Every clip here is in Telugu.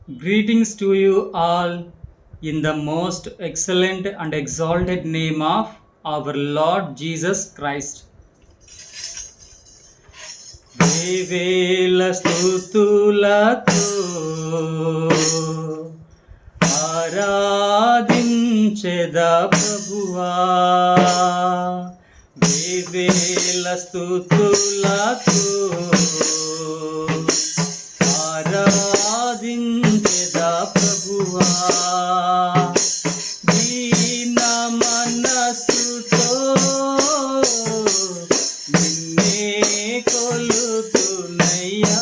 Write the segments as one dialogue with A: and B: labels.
A: Greetings to you all in the most excellent and exalted name of our Lord Jesus Christ. వేవేల స్తుతులతో ఆరాధించెదా ప్రభువా, వేవేల స్తుతులతో ఆరాధించెదా ప్రభువా, దీన మనసుతో నిన్నే కొలుతునయ్యా,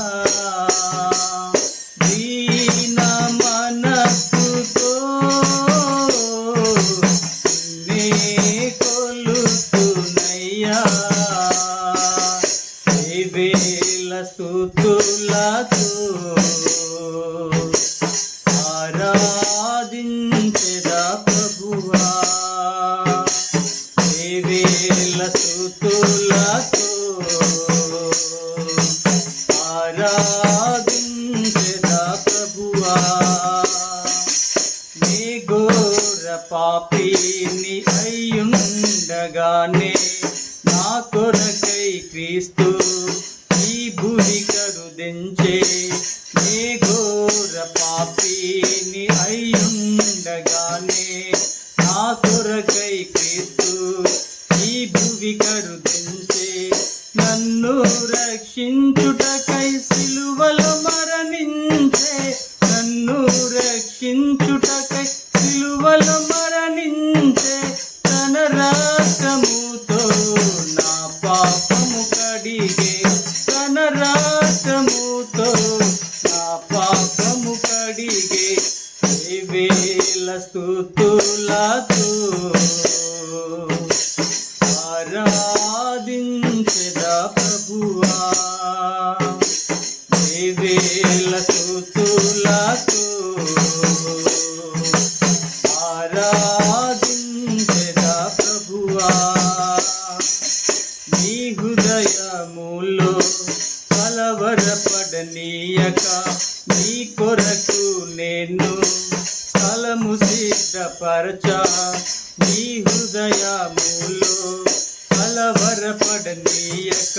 A: దీన మనసుతో నిన్నే కొలుతునయ్యా, వేవేల స్తుతులతో ఆరాధించెదా ప్రభువా, వేవేల స్తుతులతో ఆరాధించెదా ప్రభువా. నీ ఘోర పాపిని అయ్యుండగానే నా కొరకై క్రీస్తు ఈ భూమి కరుదించే, నీ ఘోర పాపిని అయ్యుండగానే నా కొరకై క్రీస్తు ఈ భూమి కరుదించే, నన్ను రక్షించుటకై సిలువలో మరణించే, నన్ను రక్షించుటకై సిలువలో మరణించే, తన రక్తముతో నా పాపము కడిగే, తన రక్తముతో నా పాపము కడిగే, వేవేల స్తుతులతో ఆరాధించెదా ప్రభువా, వేవేల స్తుతులతో ఆరాధించెదా ప్రభువా. నీ హృదయములో కలవరపడనీయక నీ కొరకు నేను స్థలము సిద్ధపరచా, నీ హృదయములో కలవరపడనీయక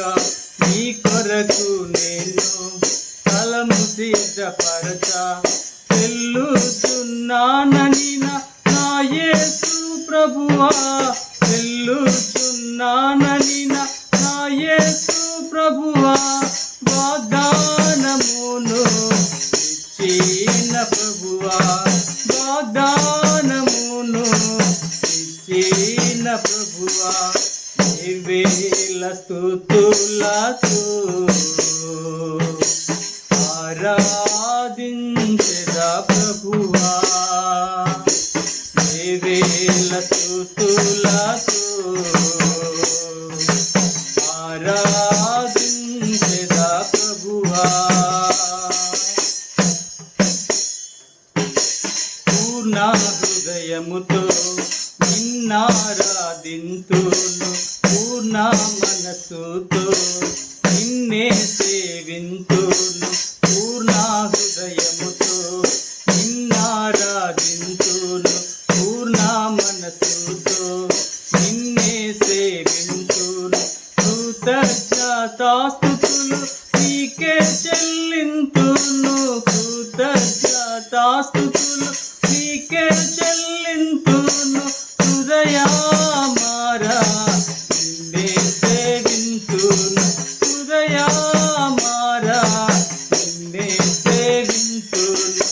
A: నీ కొరకు నేను స్థలము సిద్ధపరచా, వెళ్ళుచున్నానని నా యేసు ప్రభువా, వెళ్ళుచున్నానని నా యేసు ప్రభువా, వాగ్దానమును ఇచ్చిన ప్రభువా, వాగ్దానమును ఇచ్చిన ప్రభువా, వేవేల స్తుతులతో ఆరాధించెదా ప్రభువా, వేవేల స్తుతులతో ఆరాధించెదా ప్రభువా. పూర్ణ హృదయముతో నిన్నారాధింతును, పూర్ణ మనసుతో నిన్నే సేవింతును, పూర్ణ హృదయముతో నిన్నారాధింతును, పూర్ణ మనసుతో నిన్నే సేవింతును, కృతజ్ఞతాస్తుతులు నీకే చెల్లింతును, కృతజ్ఞతాస్తుతులు నీకే చెల్లింతును, హృదయమారా నిన్నే సేవింతును, హృదయమారా నిన్నే సేవింతును,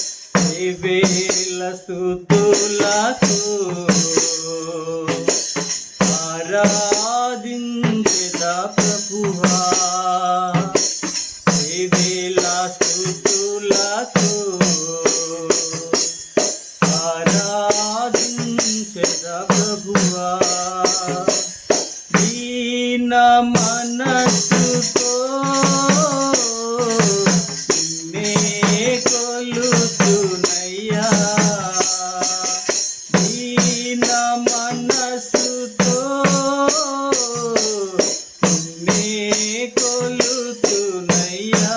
A: వేవేల స్తుతులతో ఆరాధించెదా ప్రభువా, వేవేల స్తుతులతో ఆరాధించెదా ప్రభువా. దీన మనసుతో నిన్నే కొలుతునయ్యా, దీన మనసుతో నిన్నే కొలుతునయ్యా,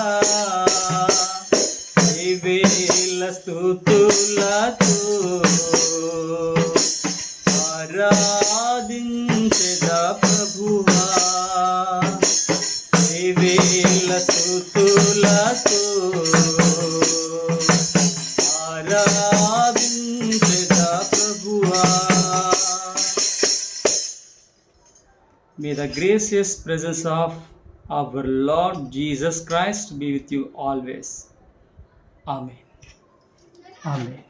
A: వేవేల స్తుతులతో ఆరాధించెదా ప్రభువా, వేవేల స్తుతులతో ఆరాధించెదా ప్రభువా. May the gracious presence of our Lord Jesus Christ be with you always. Amen. Amen.